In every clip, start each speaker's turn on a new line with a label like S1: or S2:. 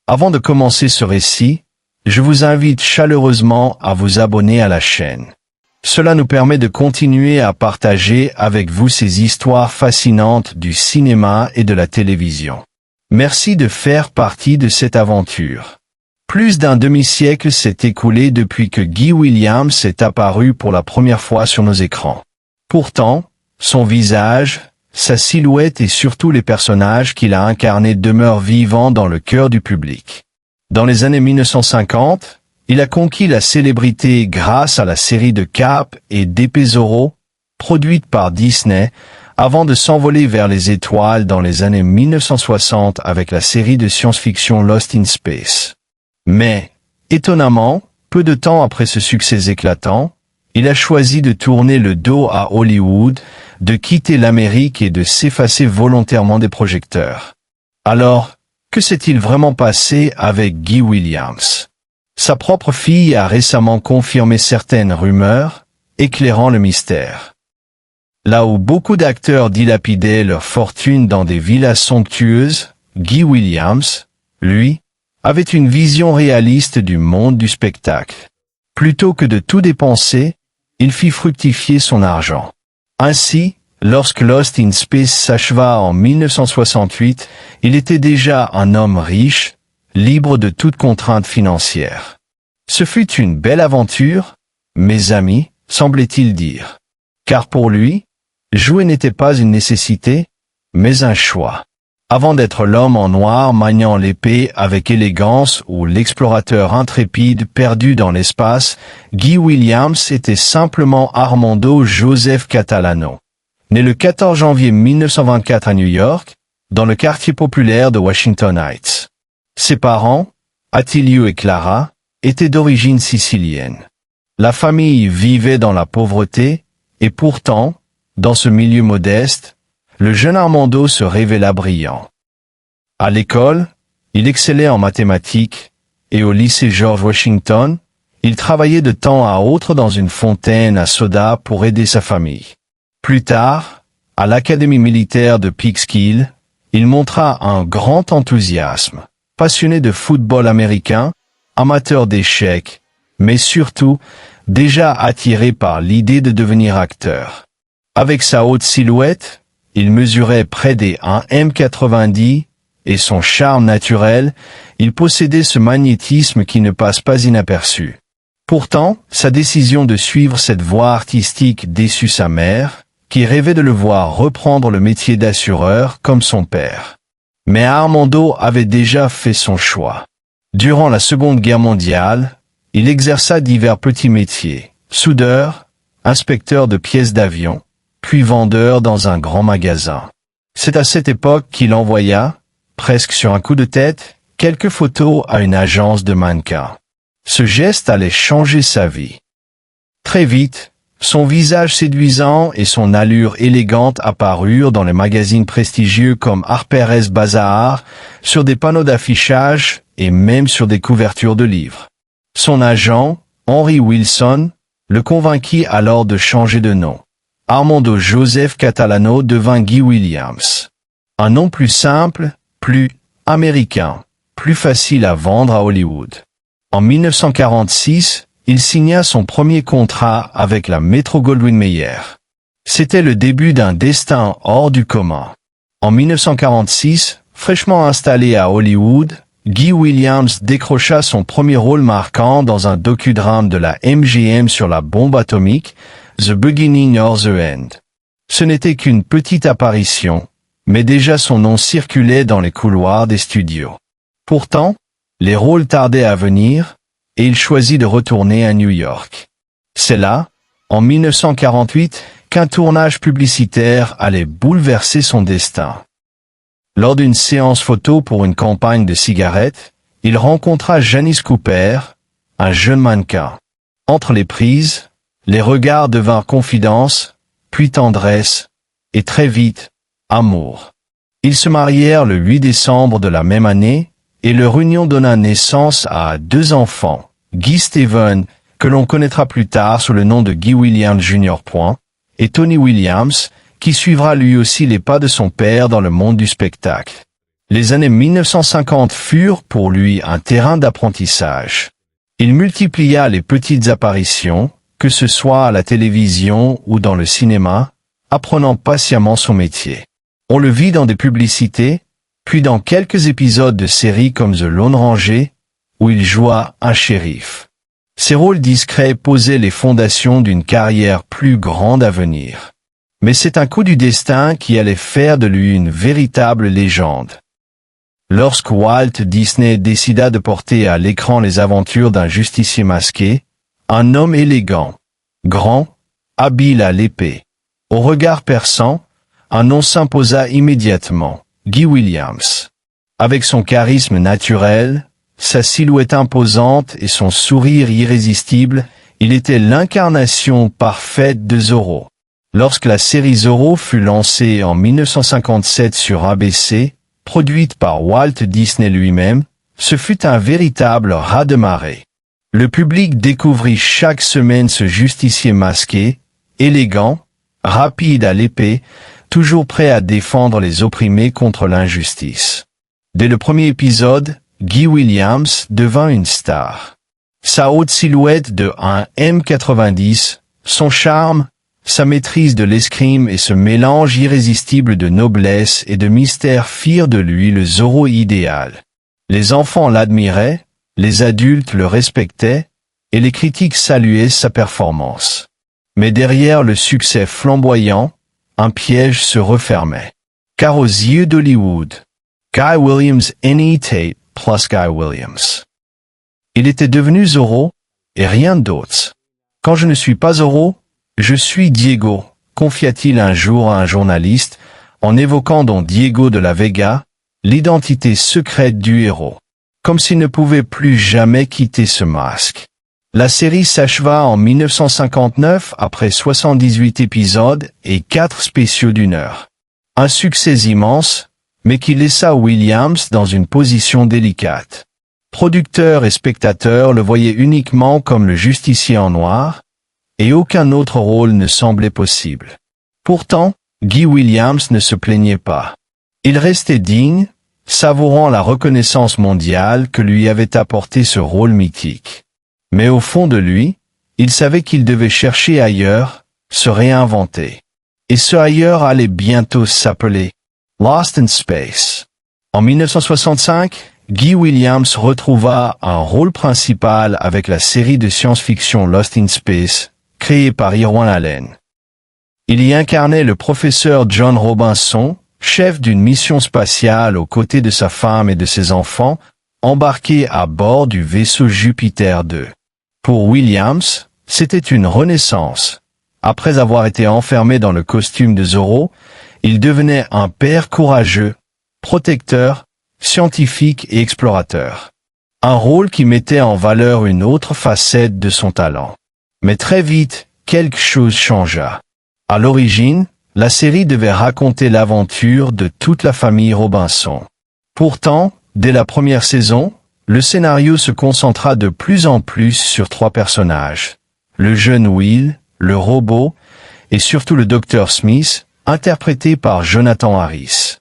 S1: Avant de commencer ce récit, je vous invite chaleureusement à vous abonner à la chaîne. Cela nous permet de continuer à partager avec vous ces histoires fascinantes du cinéma et de la télévision. Merci de faire partie de cette aventure. Plus d'un demi-siècle s'est écoulé depuis que Guy Williams est apparu pour la première fois sur nos écrans. Pourtant, son visage, sa silhouette et surtout les personnages qu'il a incarnés demeurent vivants dans le cœur du public. Dans les années 1950, il a conquis la célébrité grâce à la série de Cap et d'Épée Zorro, produite par Disney, avant de s'envoler vers les étoiles dans les années 1960 avec la série de science-fiction Lost in Space. Mais, étonnamment, peu de temps après ce succès éclatant, il a choisi de tourner le dos à Hollywood, de quitter l'Amérique et de s'effacer volontairement des projecteurs. Alors, que s'est-il vraiment passé avec Guy Williams? Sa propre fille a récemment confirmé certaines rumeurs, éclairant le mystère. Là où beaucoup d'acteurs dilapidaient leur fortune dans des villas somptueuses, Guy Williams, lui, avait une vision réaliste du monde du spectacle. Plutôt que de tout dépenser, il fit fructifier son argent. Ainsi, lorsque Lost in Space s'acheva en 1968, il était déjà un homme riche, libre de toute contrainte financière. Ce fut une belle aventure, mes amis, semblait-il dire. Car pour lui, jouer n'était pas une nécessité, mais un choix. Avant d'être l'homme en noir maniant l'épée avec élégance ou l'explorateur intrépide perdu dans l'espace, Guy Williams était simplement Armando Joseph Catalano. Né le 14 janvier 1924 à New York, dans le quartier populaire de Washington Heights. Ses parents, Attilio et Clara, étaient d'origine sicilienne. La famille vivait dans la pauvreté, et pourtant, dans ce milieu modeste, le jeune Armando se révéla brillant. À l'école, il excellait en mathématiques, et au lycée George Washington, il travaillait de temps à autre dans une fontaine à soda pour aider sa famille. Plus tard, à l'académie militaire de Peekskill, il montra un grand enthousiasme, passionné de football américain, amateur d'échecs, mais surtout, déjà attiré par l'idée de devenir acteur. Avec sa haute silhouette, il mesurait près des 1,90 m et son charme naturel, il possédait ce magnétisme qui ne passe pas inaperçu. Pourtant, sa décision de suivre cette voie artistique déçut sa mère, qui rêvait de le voir reprendre le métier d'assureur comme son père. Mais Armando avait déjà fait son choix. Durant la Seconde Guerre mondiale, il exerça divers petits métiers, soudeur, inspecteur de pièces d'avion, puis vendeur dans un grand magasin. C'est à cette époque qu'il envoya, presque sur un coup de tête, quelques photos à une agence de mannequins. Ce geste allait changer sa vie. Très vite, son visage séduisant et son allure élégante apparurent dans les magazines prestigieux comme Harper's Bazaar, sur des panneaux d'affichage et même sur des couvertures de livres. Son agent, Henry Wilson, le convainquit alors de changer de nom. Armando Joseph Catalano devint Guy Williams. Un nom plus simple, plus américain, plus facile à vendre à Hollywood. En 1946, il signa son premier contrat avec la Metro-Goldwyn-Mayer. C'était le début d'un destin hors du commun. En 1946, fraîchement installé à Hollywood, Guy Williams décrocha son premier rôle marquant dans un docudrame de la MGM sur la bombe atomique, The Beginning or the End. Ce n'était qu'une petite apparition, mais déjà son nom circulait dans les couloirs des studios. Pourtant, les rôles tardaient à venir, et il choisit de retourner à New York. C'est là, en 1948, qu'un tournage publicitaire allait bouleverser son destin. Lors d'une séance photo pour une campagne de cigarettes, il rencontra Janice Cooper, un jeune mannequin. Entre les prises, les regards devinrent confidence, puis tendresse, et très vite, amour. Ils se marièrent le 8 décembre de la même année, et leur union donna naissance à 2 enfants, Guy Steven, que l'on connaîtra plus tard sous le nom de Guy Williams Jr. et Tony Williams, qui suivra lui aussi les pas de son père dans le monde du spectacle. Les années 1950 furent pour lui un terrain d'apprentissage. Il multiplia les petites apparitions, que ce soit à la télévision ou dans le cinéma, apprenant patiemment son métier. On le vit dans des publicités, puis dans quelques épisodes de séries comme The Lone Ranger, où il joua un shérif. Ses rôles discrets posaient les fondations d'une carrière plus grande à venir. Mais c'est un coup du destin qui allait faire de lui une véritable légende. Lorsque Walt Disney décida de porter à l'écran les aventures d'un justicier masqué, un homme élégant, grand, habile à l'épée, au regard perçant, un nom s'imposa immédiatement, Guy Williams. Avec son charisme naturel, sa silhouette imposante et son sourire irrésistible, il était l'incarnation parfaite de Zorro. Lorsque la série Zorro fut lancée en 1957 sur ABC, produite par Walt Disney lui-même, ce fut un véritable raz-de-marée. Le public découvrit chaque semaine ce justicier masqué, élégant, rapide à l'épée, toujours prêt à défendre les opprimés contre l'injustice. Dès le premier épisode, Guy Williams devint une star. Sa haute silhouette de 1m90, son charme, sa maîtrise de l'escrime et ce mélange irrésistible de noblesse et de mystère firent de lui le Zorro idéal. Les enfants l'admiraient, les adultes le respectaient, et les critiques saluaient sa performance. Mais derrière le succès flamboyant, un piège se refermait. Car aux yeux d'Hollywood, Guy Williams any Tate plus Guy Williams. Il était devenu Zorro, et rien d'autre. Quand je ne suis pas Zorro, je suis Diego, confia-t-il un jour à un journaliste, en évoquant Don Diego de la Vega, l'identité secrète du héros. Comme s'il ne pouvait plus jamais quitter ce masque. La série s'acheva en 1959 après 78 épisodes et 4 spéciaux d'1 heure. Un succès immense, mais qui laissa Williams dans une position délicate. Producteurs et spectateurs le voyaient uniquement comme le justicier en noir, et aucun autre rôle ne semblait possible. Pourtant, Guy Williams ne se plaignait pas. Il restait digne, savourant la reconnaissance mondiale que lui avait apporté ce rôle mythique. Mais au fond de lui, il savait qu'il devait chercher ailleurs, se réinventer. Et ce ailleurs allait bientôt s'appeler Lost in Space. En 1965, Guy Williams retrouva un rôle principal avec la série de science-fiction Lost in Space, créée par Irwin Allen. Il y incarnait le professeur John Robinson, chef d'une mission spatiale aux côtés de sa femme et de ses enfants, embarqué à bord du vaisseau Jupiter 2. Pour Williams, c'était une renaissance. Après avoir été enfermé dans le costume de Zorro, il devenait un père courageux, protecteur, scientifique et explorateur. Un rôle qui mettait en valeur une autre facette de son talent. Mais très vite, quelque chose changea. À l'origine, la série devait raconter l'aventure de toute la famille Robinson. Pourtant, dès la première saison, le scénario se concentra de plus en plus sur 3 personnages. Le jeune Will, le robot, et surtout le Dr Smith, interprété par Jonathan Harris.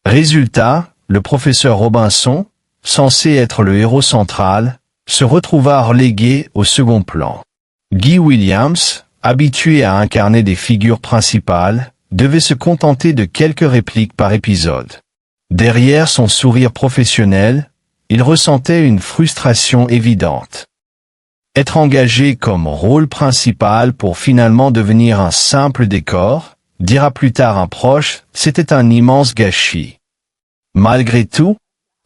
S1: Résultat, le professeur Robinson, censé être le héros central, se retrouva relégué au second plan. Guy Williams, habitué à incarner des figures principales, devait se contenter de quelques répliques par épisode. Derrière son sourire professionnel, il ressentait une frustration évidente. Être engagé comme rôle principal pour finalement devenir un simple décor, dira plus tard un proche, c'était un immense gâchis. Malgré tout,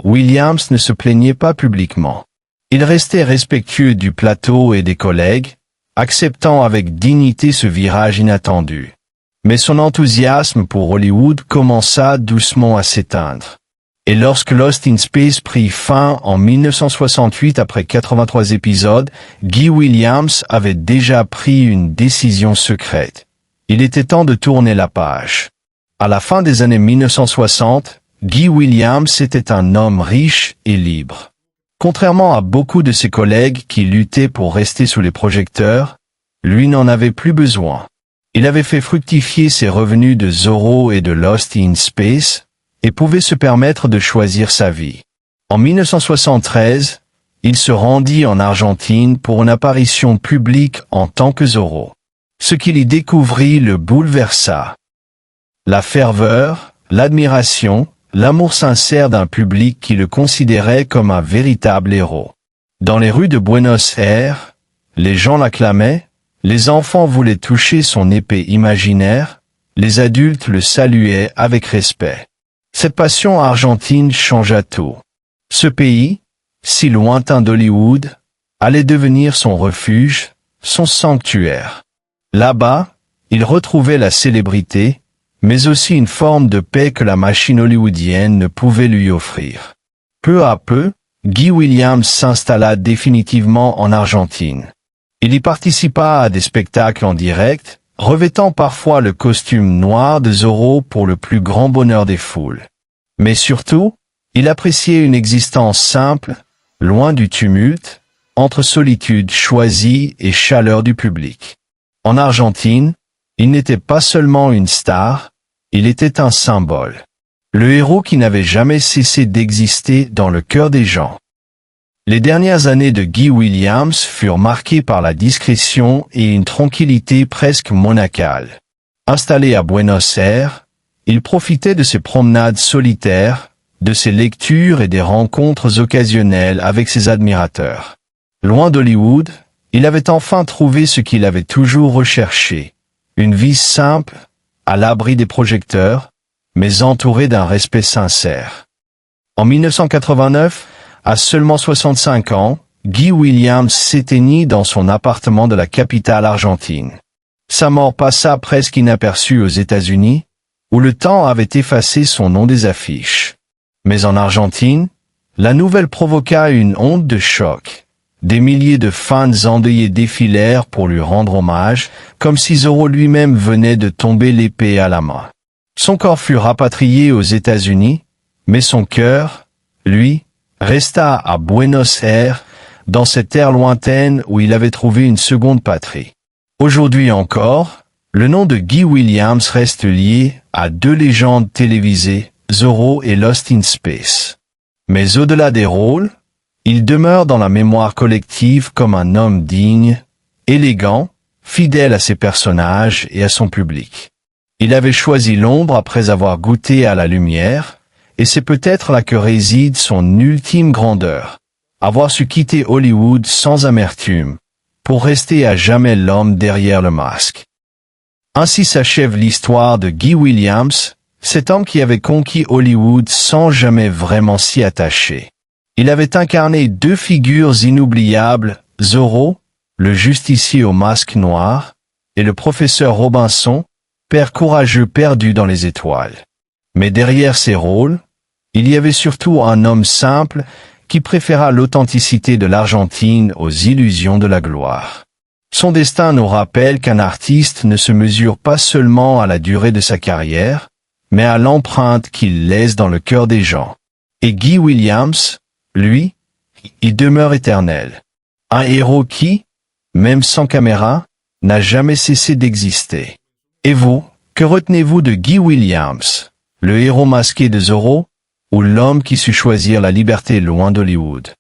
S1: Williams ne se plaignait pas publiquement. Il restait respectueux du plateau et des collègues, acceptant avec dignité ce virage inattendu. Mais son enthousiasme pour Hollywood commença doucement à s'éteindre. Et lorsque Lost in Space prit fin en 1968 après 83 épisodes, Guy Williams avait déjà pris une décision secrète. Il était temps de tourner la page. À la fin des années 1960, Guy Williams était un homme riche et libre. Contrairement à beaucoup de ses collègues qui luttaient pour rester sous les projecteurs, lui n'en avait plus besoin. Il avait fait fructifier ses revenus de Zorro et de Lost in Space, et pouvait se permettre de choisir sa vie. En 1973, il se rendit en Argentine pour une apparition publique en tant que Zorro. Ce qu'il y découvrit le bouleversa. La ferveur, l'admiration, l'amour sincère d'un public qui le considérait comme un véritable héros. Dans les rues de Buenos Aires, les gens l'acclamaient, les enfants voulaient toucher son épée imaginaire, les adultes le saluaient avec respect. Cette passion argentine changea tout. Ce pays, si lointain d'Hollywood, allait devenir son refuge, son sanctuaire. Là-bas, il retrouvait la célébrité, mais aussi une forme de paix que la machine hollywoodienne ne pouvait lui offrir. Peu à peu, Guy Williams s'installa définitivement en Argentine. Il y participa à des spectacles en direct, revêtant parfois le costume noir de Zorro pour le plus grand bonheur des foules. Mais surtout, il appréciait une existence simple, loin du tumulte, entre solitude choisie et chaleur du public. En Argentine, il n'était pas seulement une star, il était un symbole. Le héros qui n'avait jamais cessé d'exister dans le cœur des gens. Les dernières années de Guy Williams furent marquées par la discrétion et une tranquillité presque monacale. Installé à Buenos Aires, il profitait de ses promenades solitaires, de ses lectures et des rencontres occasionnelles avec ses admirateurs. Loin d'Hollywood, il avait enfin trouvé ce qu'il avait toujours recherché, une vie simple, à l'abri des projecteurs, mais entourée d'un respect sincère. En 1989, à seulement 65 ans, Guy Williams s'éteignit dans son appartement de la capitale argentine. Sa mort passa presque inaperçue aux États-Unis, où le temps avait effacé son nom des affiches. Mais en Argentine, la nouvelle provoqua une onde de choc. Des milliers de fans endeuillés défilèrent pour lui rendre hommage, comme si Zorro lui-même venait de tomber l'épée à la main. Son corps fut rapatrié aux États-Unis, mais son cœur, lui, resta à Buenos Aires, dans cette terre lointaine où il avait trouvé une seconde patrie. Aujourd'hui encore, le nom de Guy Williams reste lié à deux légendes télévisées, Zorro et Lost in Space. Mais au-delà des rôles, il demeure dans la mémoire collective comme un homme digne, élégant, fidèle à ses personnages et à son public. Il avait choisi l'ombre après avoir goûté à la lumière, et c'est peut-être là que réside son ultime grandeur. Avoir su quitter Hollywood sans amertume, pour rester à jamais l'homme derrière le masque. Ainsi s'achève l'histoire de Guy Williams, cet homme qui avait conquis Hollywood sans jamais vraiment s'y attacher. Il avait incarné deux figures inoubliables, Zorro, le justicier au masque noir, et le professeur Robinson, père courageux perdu dans les étoiles. Mais derrière ces rôles, il y avait surtout un homme simple qui préféra l'authenticité de l'Argentine aux illusions de la gloire. Son destin nous rappelle qu'un artiste ne se mesure pas seulement à la durée de sa carrière, mais à l'empreinte qu'il laisse dans le cœur des gens. Et Guy Williams, lui, il demeure éternel. Un héros qui, même sans caméra, n'a jamais cessé d'exister. Et vous, que retenez-vous de Guy Williams, le héros masqué de Zorro, ou l'homme qui sut choisir la liberté loin d'Hollywood?